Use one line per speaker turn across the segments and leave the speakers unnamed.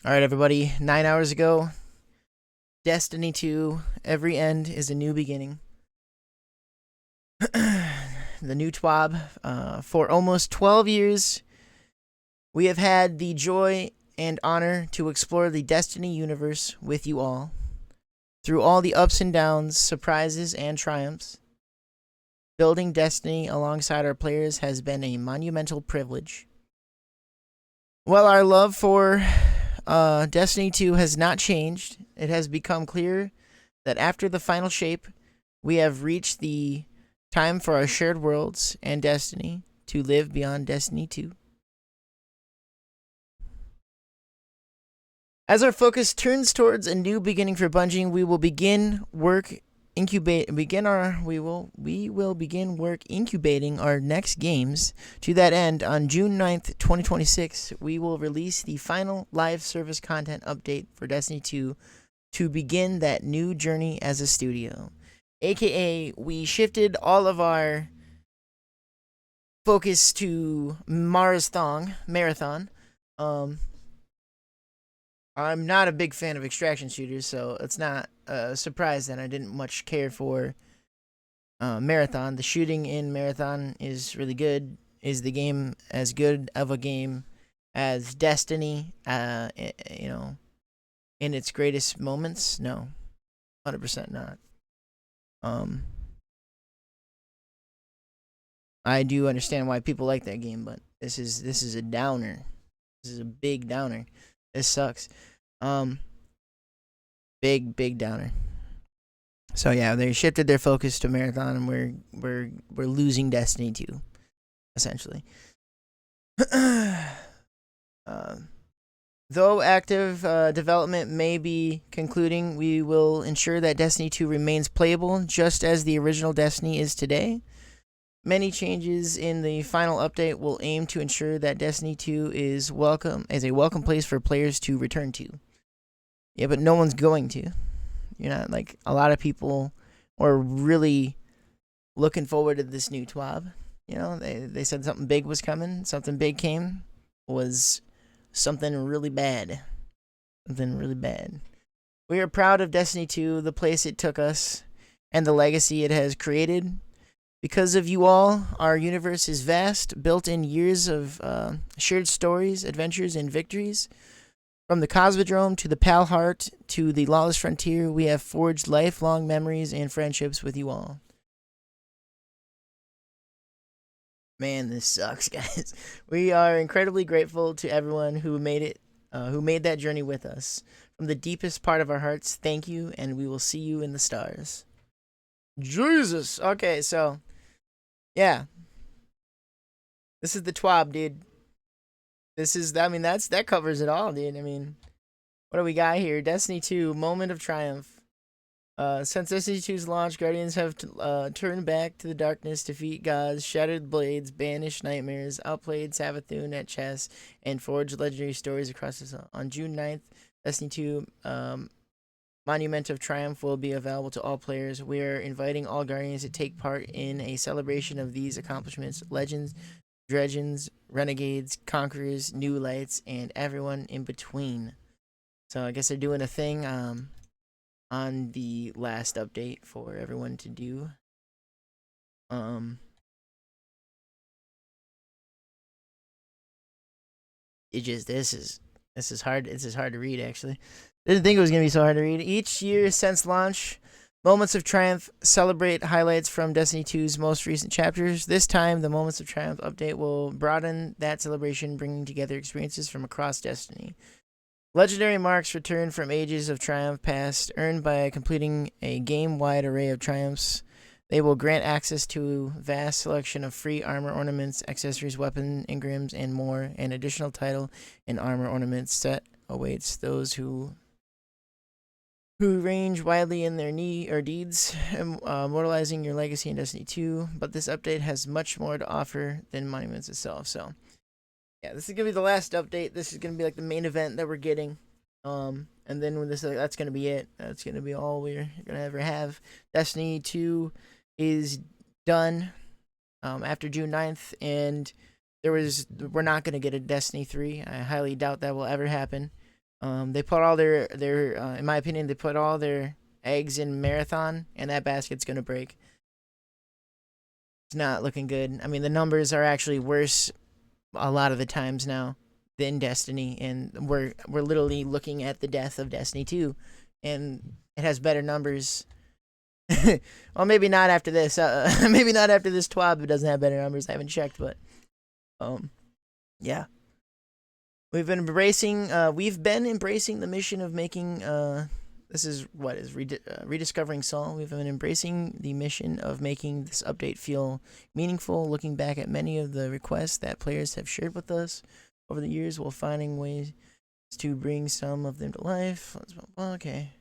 All right, everybody. 9 hours ago, Destiny 2. Every end is a new beginning. The new TWAB. For almost 12 years, we have had the joy and honor to explore the Destiny universe with you all. Through all the ups and downs, surprises, and triumphs, building Destiny alongside our players has been a monumental privilege. While our love for Destiny 2 has not changed, it has become clear that after the final shape, we have reached the time for our shared worlds and Destiny to live beyond Destiny 2. As our focus turns towards a new beginning for Bungie, we will begin work incubating our next games. To that end, on June 9th, 2026, we will release the final live service content update for Destiny 2 to begin that new journey as a studio. AKA, we shifted all of our focus to Marathon. I'm not a big fan of extraction shooters, so it's not a surprise that I didn't much care for Marathon. The shooting in Marathon is really good. Is the game as good of a game as Destiny? In its greatest moments? No, 100% not. I do understand why people like that game, but this is a downer. This is a big downer. This sucks. Big downer. So yeah, they shifted their focus to Marathon, and we're losing Destiny 2, essentially. Though active development may be concluding, we will ensure that Destiny 2 remains playable just as the original Destiny is today. Many changes in the final update will aim to ensure that Destiny 2 is a welcome place for players to return to. Yeah, but no one's going to. You're not like a lot of people are really looking forward to this new TWAB. They said something big was coming. Something big came. Was something really bad. Something really bad. We are proud of Destiny 2, the place it took us, and the legacy it has created. Because of you all, our universe is vast, built in years of shared stories, adventures, and victories. From the Cosmodrome to the Pal Heart to the Lawless Frontier, we have forged lifelong memories and friendships with you all. Man, this sucks, guys. We are incredibly grateful to everyone who made that journey with us. From the deepest part of our hearts, thank you, and we will see you in the stars. Jesus. Okay, so yeah, this is the TWAB, dude. That covers it all, dude. What do we got here? Destiny 2, Moment of Triumph. Since Destiny 2's launch, Guardians have turned back to the darkness, defeat gods, shattered blades, banished nightmares, outplayed Savathun at chess, and forged legendary stories across the sun. On June 9th, Destiny 2 Monument of Triumph will be available to all players. We are inviting all Guardians to take part in a celebration of these accomplishments. Legends, Dredgens, Renegades, Conquerors, New Lights, and everyone in between. So I guess they're doing a thing on the last update for everyone to do. This is hard. This is hard to read, actually. Didn't think it was gonna be so hard to read. Each year since launch, Moments of Triumph celebrate highlights from Destiny 2's most recent chapters. This time, the Moments of Triumph update will broaden that celebration, bringing together experiences from across Destiny. Legendary marks return from ages of triumph past, earned by completing a game-wide array of triumphs. They will grant access to a vast selection of free armor ornaments, accessories, weapon engrams, and more. An additional title and armor ornament set awaits those who range widely in their deeds, immortalizing your legacy in Destiny 2. But this update has much more to offer than Monuments itself. So, yeah, this is gonna be the last update. This is gonna be like the main event that we're getting. And then when that's gonna be it. That's gonna be all we're gonna ever have. Destiny 2 is done after June 9th, and we're not gonna get a Destiny 3. I highly doubt that will ever happen. They put all their in my opinion, they put all their eggs in Marathon, and that basket's gonna break. It's not looking good. I mean, the numbers are actually worse a lot of the times now than Destiny, and we're literally looking at the death of Destiny 2, and it has better numbers. Well, maybe not after this. Maybe not after this TWID. It doesn't have better numbers. I haven't checked, but yeah. We've been embracing the mission of making this is what is rediscovering Saul. We've been embracing the mission of making this update feel meaningful, looking back at many of the requests that players have shared with us over the years while finding ways to bring some of them to life. Okay.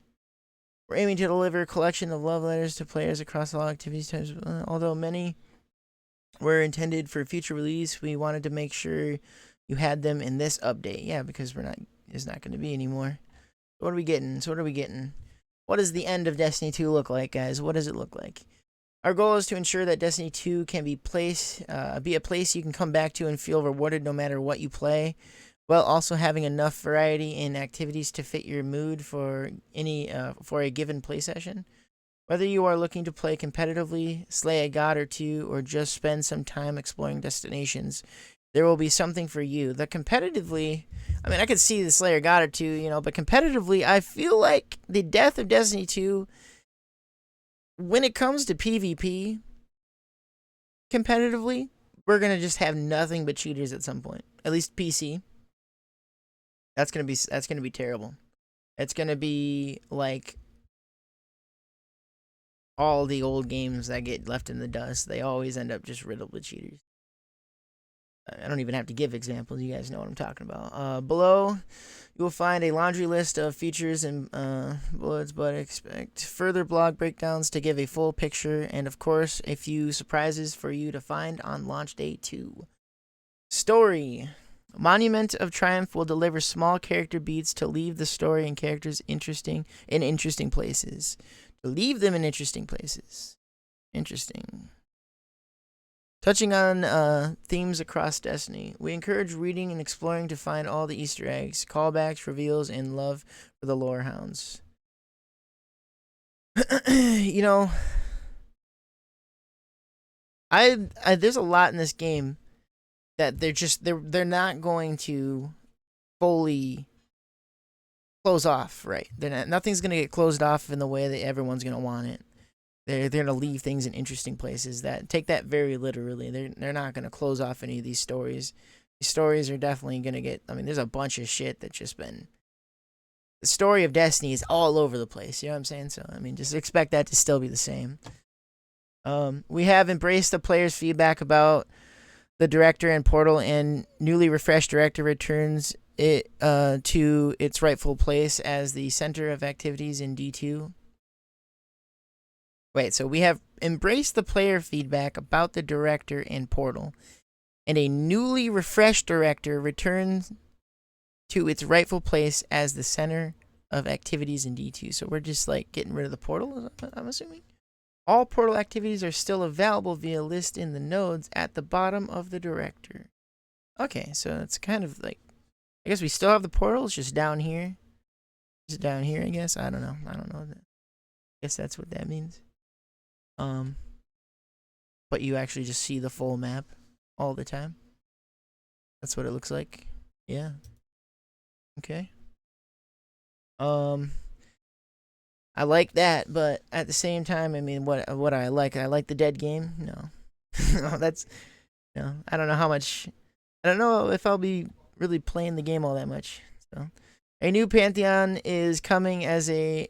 We're aiming to deliver a collection of love letters to players across all activities types. Although many were intended for future release, we wanted to make sure you had them in this update. Yeah, because there's not going to be anymore. What are we getting? So what are we getting? What does the end of Destiny 2 look like, guys? What does it look like? Our goal is to ensure that Destiny 2 can be a place you can come back to and feel rewarded no matter what you play, while also having enough variety in activities to fit your mood for a given play session. Whether you are looking to play competitively, slay a god or two, or just spend some time exploring destinations, there will be something for you. The competitively, I mean, I could see the Slayer God or two, but competitively, I feel like the death of Destiny 2, when it comes to PvP, competitively, we're going to just have nothing but cheaters at some point. At least PC. That's going to be terrible. It's going to be like all the old games that get left in the dust. They always end up just riddled with cheaters. I don't even have to give examples. You guys know what I'm talking about. Below, you will find a laundry list of features and bullets, but expect further blog breakdowns to give a full picture, and of course, a few surprises for you to find on launch day 2. Story. Monument of Triumph will deliver small character beats to leave the story and characters interesting places. To leave them in interesting places. Interesting. Touching on themes across Destiny, we encourage reading and exploring to find all the Easter eggs, callbacks, reveals, and love for the lore hounds. There's a lot in this game that they're not going to fully close off, right? Nothing's gonna get closed off in the way that everyone's gonna want it. They're gonna leave things in interesting places. Take that very literally. They're not gonna close off any of these stories. These stories are definitely gonna get. I mean, there's a bunch of shit that's just been. The story of Destiny is all over the place. You know what I'm saying? So I mean, just expect that to still be the same. We have embraced the players' feedback about the director and portal, and newly refreshed director returns it to its rightful place as the center of activities in D2. Wait, so we have embraced the player feedback about the director and portal, and a newly refreshed director returns to its rightful place as the center of activities in D2. So we're just like getting rid of the portal, I'm assuming. All portal activities are still available via list in the nodes at the bottom of the director. Okay, so it's kind of like, I guess we still have the portal, it's just down here. Just down here, I guess. I don't know. I guess that's what that means. But you actually just see the full map all the time. That's what it looks like. Yeah. Okay. I like that, but at the same time, I mean, what I like the dead game. No, no, I don't know how much. I don't know if I'll be really playing the game all that much. So, a new Pantheon is coming as a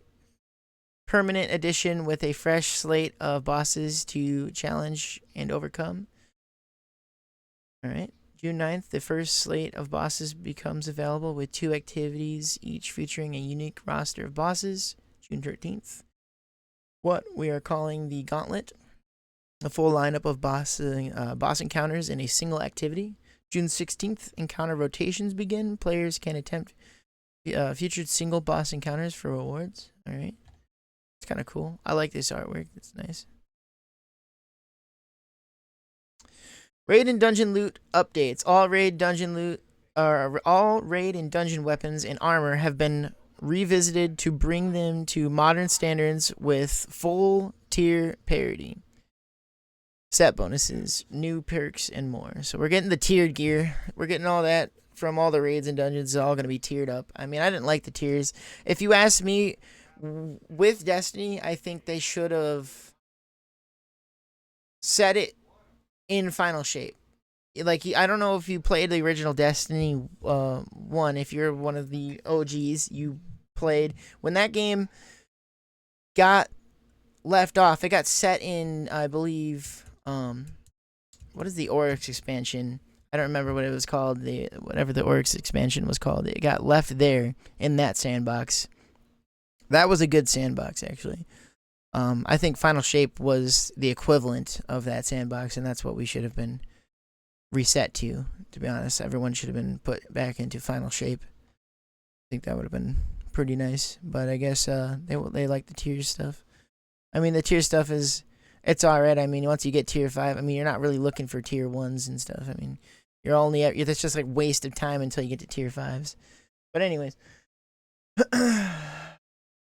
permanent addition with a fresh slate of bosses to challenge and overcome. All right. June 9th, the first slate of bosses becomes available with 2 activities, each featuring a unique roster of bosses. June 13th, what we are calling the Gauntlet, a full lineup of boss encounters in a single activity. June 16th, encounter rotations begin. Players can attempt featured single boss encounters for rewards. All right. It's kind of cool. I like this artwork. It's nice. Raid and dungeon loot updates. All raid dungeon loot all raid and dungeon weapons and armor have been revisited to bring them to modern standards with full tier parity, set bonuses, new perks, and more. So we're getting the tiered gear. We're getting all that from all the raids and dungeons. It's all going to be tiered up. I mean, I didn't like the tiers. If you ask me, with Destiny, I think they should have set it in final shape. Like, I don't know if you played the original Destiny 1. If you're one of the OGs, you played when that game got left off. It got set in, I believe, what is the Oryx expansion? I don't remember what it was called. Whatever the Oryx expansion was called, it got left there in that sandbox. That was a good sandbox, actually. I think Final Shape was the equivalent of that sandbox, and that's what we should have been reset to be honest. Everyone should have been put back into Final Shape. I think that would have been pretty nice, but I guess they like the tier stuff. I mean, the tier stuff it's alright. I mean, once you get tier 5, I mean, you're not really looking for tier 1s and stuff. I mean, that's just like waste of time until you get to tier 5s. But anyways,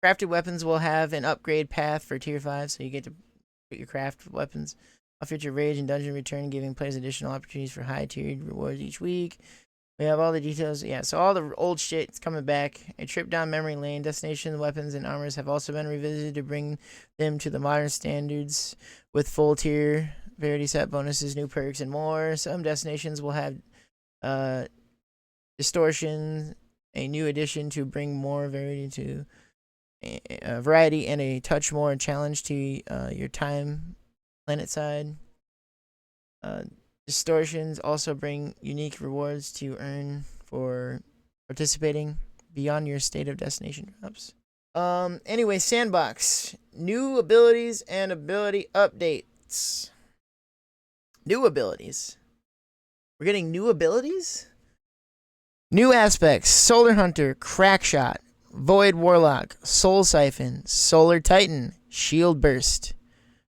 crafted weapons will have an upgrade path for tier 5, so you get to put your craft weapons. A future rage and dungeon return, giving players additional opportunities for high-tiered rewards each week. We have all the details. Yeah, so all the old shit is coming back. A trip down memory lane. Destination weapons and armors have also been revisited to bring them to the modern standards with full tier, variety set bonuses, new perks, and more. Some destinations will have distortion, a new addition to bring more variety and a touch more challenge to your time planet side. Distortions also bring unique rewards to earn for participating beyond your state of destination drops. Anyway, Sandbox. New abilities and ability updates. New abilities. We're getting new abilities? New aspects. Solar Hunter, Crackshot, Void Warlock, Soul Siphon, Solar Titan, Shield Burst.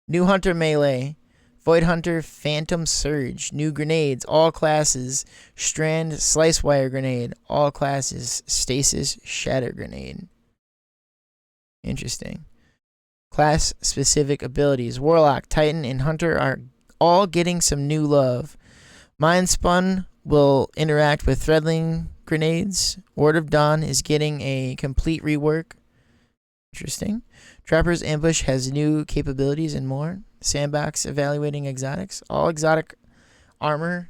New Hunter Melee, Void Hunter Phantom Surge, new grenades, all classes, Strand Slice Wire Grenade, all classes, Stasis Shatter Grenade. Interesting. Class specific abilities, Warlock, Titan, and Hunter are all getting some new love. Mind Spun will interact with Threadling grenades. Word of Dawn is getting a complete rework. Interesting. Trapper's Ambush has new capabilities and more. Sandbox evaluating exotics. All exotic armor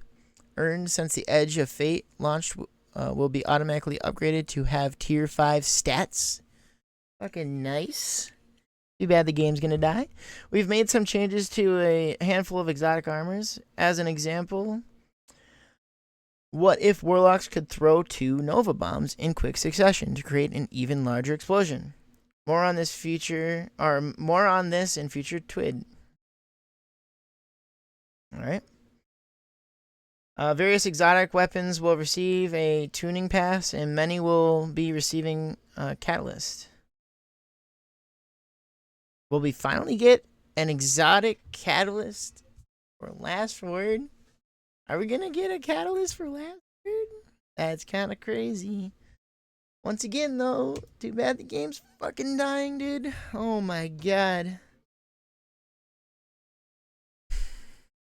earned since the Edge of Fate launched will be automatically upgraded to have tier 5 stats. Fucking nice. Too bad the game's gonna die. We've made some changes to a handful of exotic armors. As an example, what if Warlocks could throw 2 Nova Bombs in quick succession to create an even larger explosion? More on this in future TWID. Alright. Various exotic weapons will receive a tuning pass, and many will be receiving Catalyst. Will we finally get an exotic Catalyst for Last Word? Are we gonna get a Catalyst for Last Word? That's kind of crazy. Once again, though, too bad the game's fucking dying, dude. Oh my god.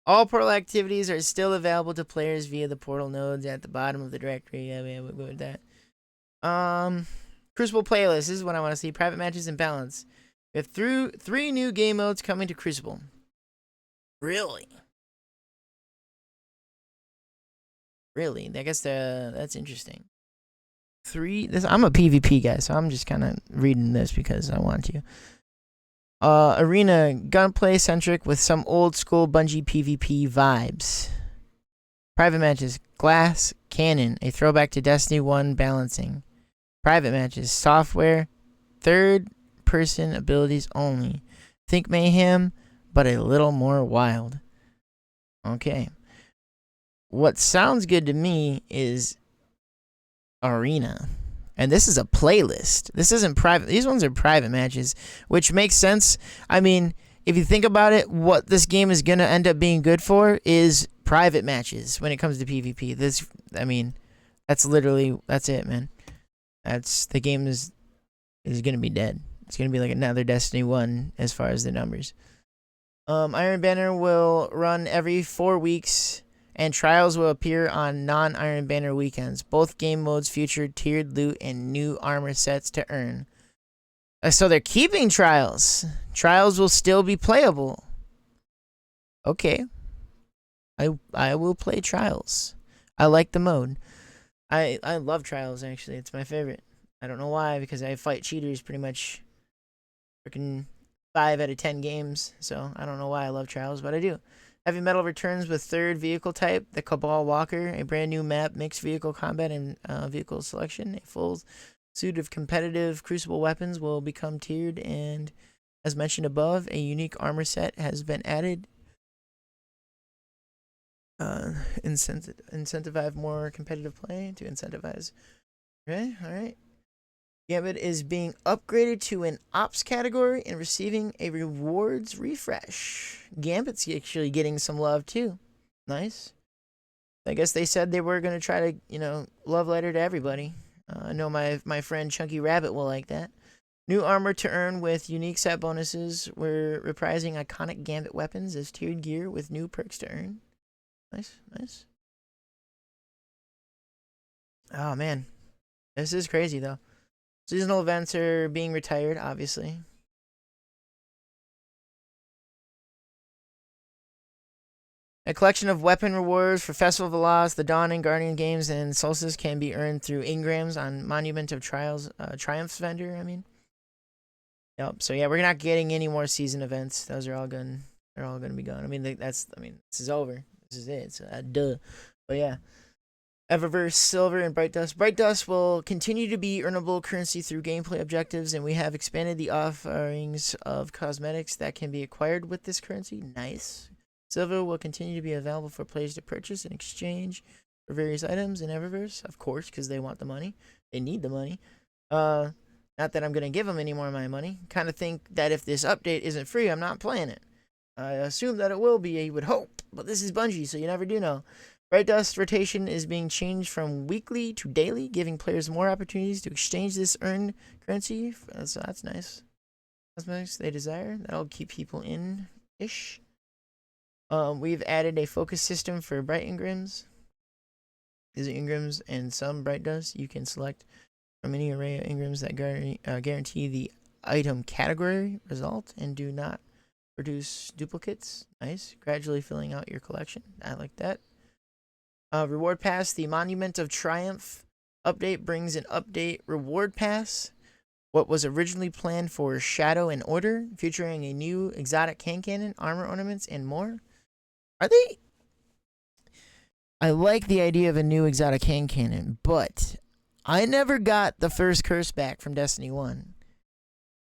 All portal activities are still available to players via the portal nodes at the bottom of the directory. Yeah, we'll go with that. Crucible playlist. This is what I want to see. Private matches and balance. We have 3 new game modes coming to Crucible. Really? Really? I guess that's interesting. I'm a PvP guy, so I'm just kind of reading this because I want to. Arena gunplay centric with some old school Bungie PvP vibes. Private matches, glass cannon, a throwback to Destiny 1 balancing. Private matches, software, third person abilities only. Think mayhem, but a little more wild. Okay. What sounds good to me is Arena. And this is a playlist. This isn't private. These ones are private matches, which makes sense. I mean, if you think about it, what this game is going to end up being good for is private matches when it comes to PvP. That's it, man. The game is gonna be dead. It's gonna be like another Destiny 1 as far as the numbers. Iron Banner will run every 4 weeks, and trials will appear on non-Iron Banner weekends. Both game modes feature tiered loot and new armor sets to earn. So they're keeping trials. Trials will still be playable. Okay. I will play trials. I like the mode. I love trials, actually. It's my favorite. I don't know why, because I fight cheaters pretty much freaking 5 out of 10 games, so I don't know why I love trials, but I do. Heavy Metal returns with third vehicle type, the Cabal Walker, a brand new map, mixed vehicle combat, and vehicle selection. A full suit of competitive Crucible weapons will become tiered, and as mentioned above, a unique armor set has been added. Incentivize more competitive play to incentivize. Okay, alright. Gambit is being upgraded to an ops category and receiving a rewards refresh. Gambit's actually getting some love too. Nice. I guess they said they were going to try to, love letter to everybody. I know my friend Chunky Rabbit will like that. New armor to earn with unique set bonuses. We're reprising iconic Gambit weapons as tiered gear with new perks to earn. Nice, nice. Oh, man. This is crazy, though. Seasonal events are being retired, obviously. A collection of weapon rewards for Festival of the Lost, the Dawn and Guardian games, and Solstice can be earned through engrams on Monument of Triumphs vendor, I mean. Yep, so yeah, we're not getting any more season events. Those are all going to be gone. I mean, this is over. This is it. So, duh. But yeah. Eververse, Silver, and Bright Dust. Bright Dust will continue to be earnable currency through gameplay objectives, and we have expanded the offerings of cosmetics that can be acquired with this currency. Nice. Silver will continue to be available for players to purchase and exchange for various items in Eververse, of course, because they want the money. They need the money. Not that I'm going to give them any more of my money. Kind of think that if this update isn't free, I'm not playing it. I assume that it will be, I would hope, but this is Bungie, so you never do know. Bright Dust rotation is being changed from weekly to daily, giving players more opportunities to exchange this earned currency. So that's nice. Cosmetics they desire. That'll keep people in-ish. We've added a focus system for Bright Engrams. These are Engrams and some Bright Dust. You can select from any array of Engrams that guarantee the item category result and do not produce duplicates. Nice. Gradually filling out your collection. I like that. Reward Pass, the Monument of Triumph update brings an update reward pass. What was originally planned for Shadow and Order, featuring a new exotic hand cannon, armor ornaments, and more. I like the idea of a new exotic hand cannon, but I never got the first curse back from Destiny 1.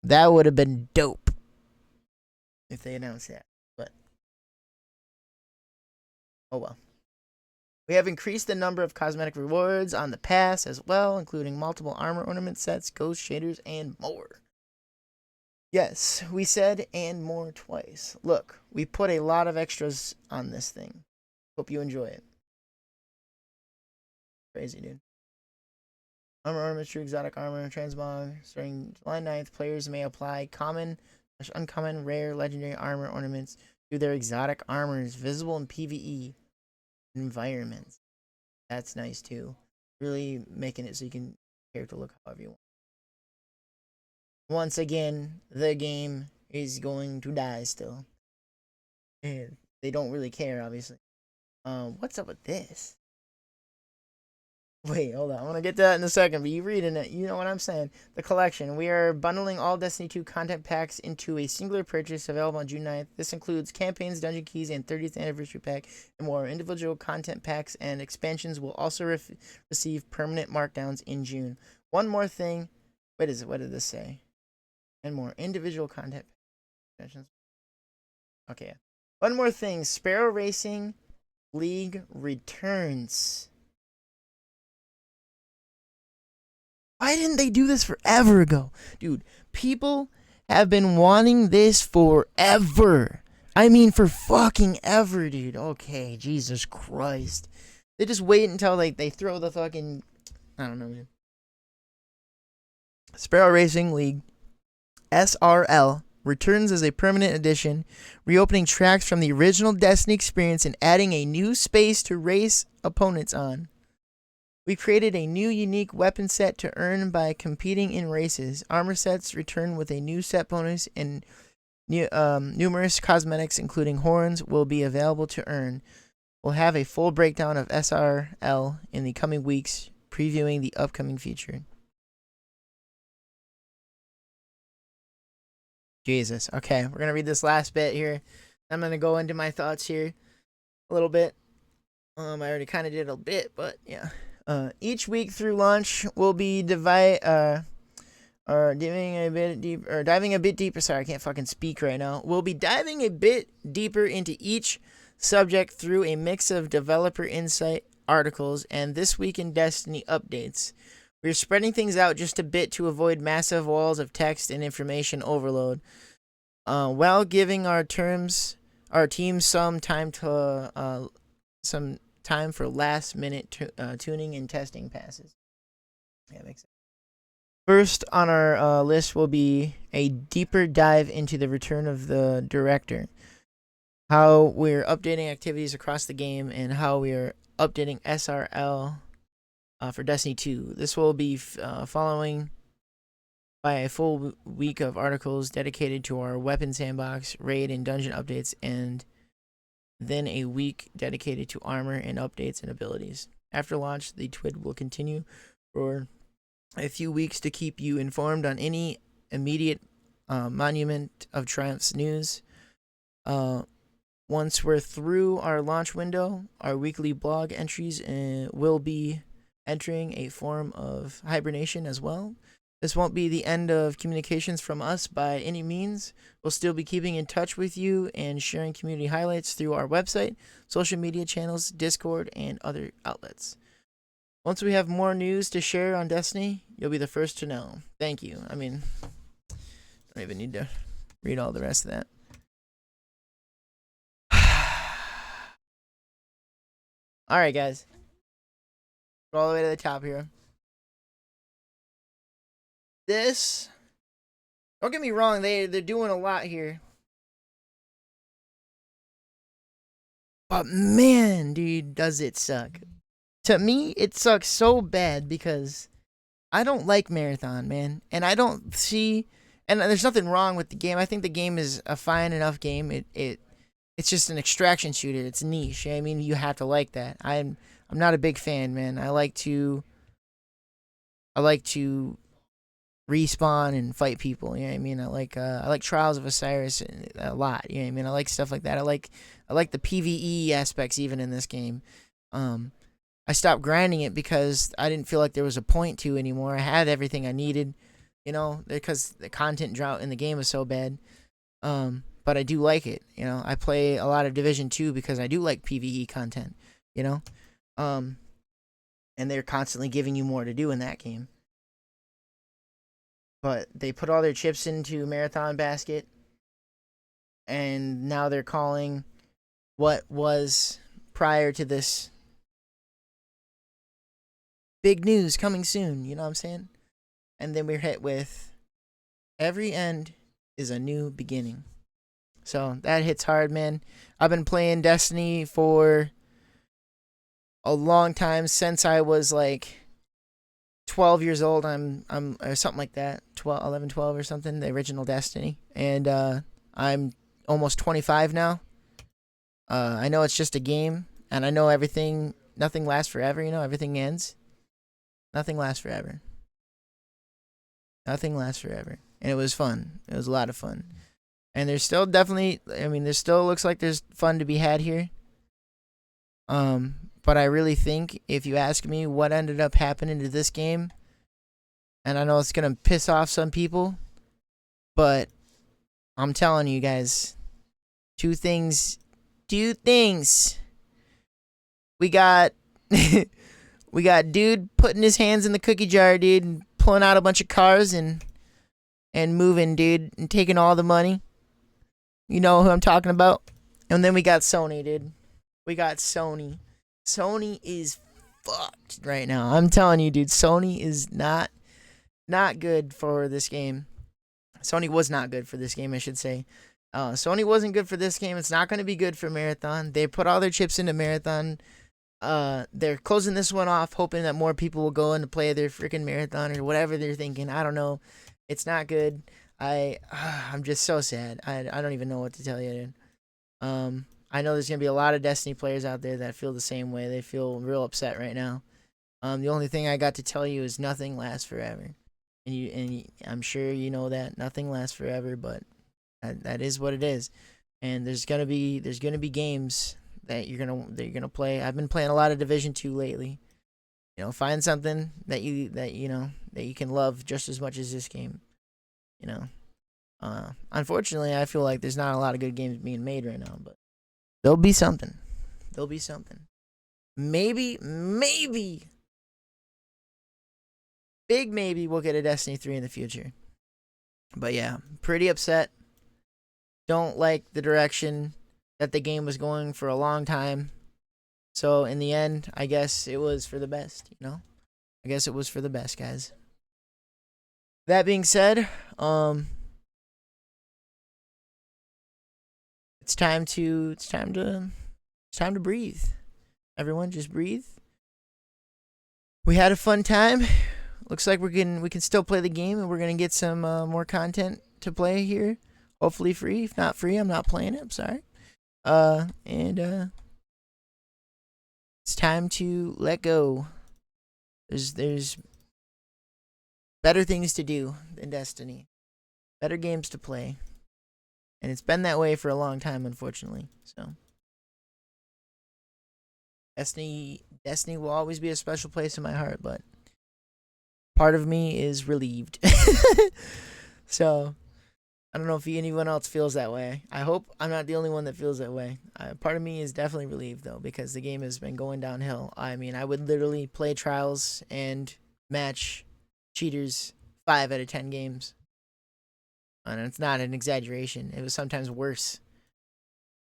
That would have been dope if they announced that, but oh well. We have increased the number of cosmetic rewards on the pass as well, including multiple armor ornament sets, ghost shaders, and more. Yes, we said and more twice. Look, we put a lot of extras on this thing. Hope you enjoy it. Crazy, dude. Armor ornaments, true exotic armor, transmog. Starting July 9th, players may apply common, uncommon, rare, legendary armor ornaments to their exotic armors visible in PvE environments. That's nice too. Really making it so you can character look however you want. Once again, the game is going to die still. And they don't really care, obviously. What's up with this? Wait, hold on. I'm going to get to that in a second, but you reading it, you know what I'm saying. The collection. We are bundling all Destiny 2 content packs into a singular purchase available on June 9th. This includes campaigns, dungeon keys, and 30th anniversary pack, and more. Individual content packs and expansions will also receive permanent markdowns in June. One more thing. What did this say? And more. Individual content expansions. Okay. One more thing. Sparrow Racing League returns. Why didn't they do this forever ago? Dude, people have been wanting this forever. I mean, for fucking ever, dude. Okay, Jesus Christ. They just wait until they throw the fucking I don't know, man. Sparrow Racing League SRL returns as a permanent addition, reopening tracks from the original Destiny experience and adding a new space to race opponents on. We created a new unique weapon set to earn by competing in races. Armor sets return with a new set bonus, and numerous cosmetics, including horns, will be available to earn. We'll have a full breakdown of SRL in the coming weeks, previewing the upcoming feature. Jesus. Okay, we're going to read this last bit here. I'm going to go into my thoughts here a little bit. I already kind of did a bit, but yeah. Each week through launch, we'll be diving a bit deeper. Sorry, I can't fucking speak right now. We'll be diving a bit deeper into each subject through a mix of developer insight articles and This Week in Destiny updates. We're spreading things out just a bit to avoid massive walls of text and information overload, while giving our team some time for last-minute tuning and testing passes. Yeah, that makes sense. First on our list will be a deeper dive into the return of the director, how we're updating activities across the game, and how we are updating SRL for Destiny 2. This will be following by a full week of articles dedicated to our weapon sandbox, raid, and dungeon updates, and then a week dedicated to armor and updates and abilities. After launch, the TWID will continue for a few weeks to keep you informed on any immediate Monument of Triumph's news. Once we're through our launch window, our weekly blog entries will be entering a form of hibernation as well. This won't be the end of communications from us by any means. We'll still be keeping in touch with you and sharing community highlights through our website, social media channels, Discord, and other outlets. Once we have more news to share on Destiny, you'll be the first to know. Thank you. I mean, I don't even need to read all the rest of that. All right, guys. Go all the way to the top here. This, don't get me wrong, they're doing a lot here. But man, dude, does it suck. To me, it sucks so bad because I don't like Marathon, man. And I don't see, and there's nothing wrong with the game. I think the game is a fine enough game. It's just an extraction shooter. It's niche. I mean, you have to like that. I'm not a big fan, man. I like to respawn and fight people. You know what I mean? I like Trials of Osiris a lot. You know what I mean? I like stuff like that. I like the PvE aspects even in this game. I stopped grinding it because I didn't feel like there was a point to anymore. I had everything I needed, you know, because the content drought in the game was so bad. But I do like it, you know. I play a lot of Division 2 because I do like PvE content, you know. And they're constantly giving you more to do in that game. But they put all their chips into Marathon Basket, and now they're calling what was prior to this big news coming soon, you know what I'm saying? And then we're hit with every end is a new beginning. So that hits hard, man. I've been playing Destiny for a long time, since I was like 12 years old. I'm or something like that, 11, 12 or something, the original Destiny. And I'm almost 25 now. I know it's just a game, and I know nothing lasts forever, you know, everything ends. Nothing lasts forever. Nothing lasts forever. And it was fun. It was a lot of fun. And there's still definitely, I mean, there still looks like there's fun to be had here. But I really think, if you ask me what ended up happening to this game, and I know it's going to piss off some people, but I'm telling you guys, two things. We got we got dude putting his hands in the cookie jar, dude, and pulling out a bunch of cars and moving, dude, and taking all the money. You know who I'm talking about? And then we got Sony, dude. We got Sony. Sony is fucked right now. I'm telling you, dude, Sony is not good for this game. Sony was not good for this game, I should say. Sony wasn't good for this game. It's not going to be good for Marathon. They put all their chips into Marathon. They're closing this one off, hoping that more people will go in to play their freaking Marathon or whatever they're thinking. I don't know. It's not good. I'm just so sad. I don't even know what to tell you, dude. I know there's gonna be a lot of Destiny players out there that feel the same way. They feel real upset right now. The only thing I got to tell you is nothing lasts forever, and I'm sure you know that nothing lasts forever. But that is what it is, and there's gonna be games that you're gonna play. I've been playing a lot of Division 2 lately. You know, find something that you can love just as much as this game. You know, unfortunately, I feel like there's not a lot of good games being made right now, but there'll be something. There'll be something. Maybe, big maybe we'll get a Destiny 3 in the future. But yeah, pretty upset. Don't like the direction that the game was going for a long time. So in the end, I guess it was for the best, you know? I guess it was for the best, guys. That being said, it's time to breathe. Everyone just breathe. We had a fun time. Looks like we can still play the game, and we're gonna get some more content to play here. Hopefully free. If not free, I'm not playing it. I'm sorry. And it's time to let go. There's better things to do than Destiny. Better games to play. And it's been that way for a long time, unfortunately. So Destiny will always be a special place in my heart, but part of me is relieved. So I don't know if anyone else feels that way. I hope I'm not the only one that feels that way. Part of me is definitely relieved, though, because the game has been going downhill. I mean, I would literally play Trials and match cheaters 5 out of 10 games. And it's not an exaggeration. It was sometimes worse.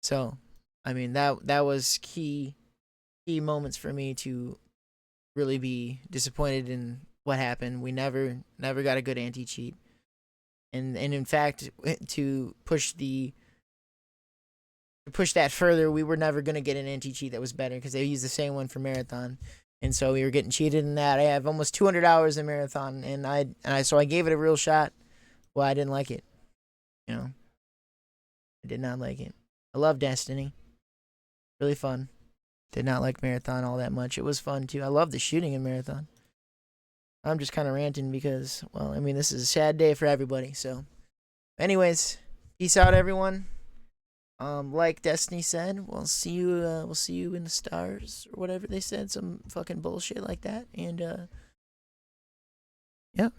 So, I mean, that was key moments for me to really be disappointed in what happened. We never got a good anti-cheat. And in fact, to push that further, we were never going to get an anti-cheat that was better because they used the same one for Marathon. And so we were getting cheated in that. I have almost 200 hours in Marathon, and I gave it a real shot. Well, I didn't like it. You know, I did not like it. I love Destiny. Really fun. Did not like Marathon all that much. It was fun too. I love the shooting in Marathon. I'm just kind of ranting because, well, I mean, this is a sad day for everybody. So, anyways, peace out, everyone. Like Destiny said, we'll see you in the stars or whatever they said, some fucking bullshit like that. And yeah.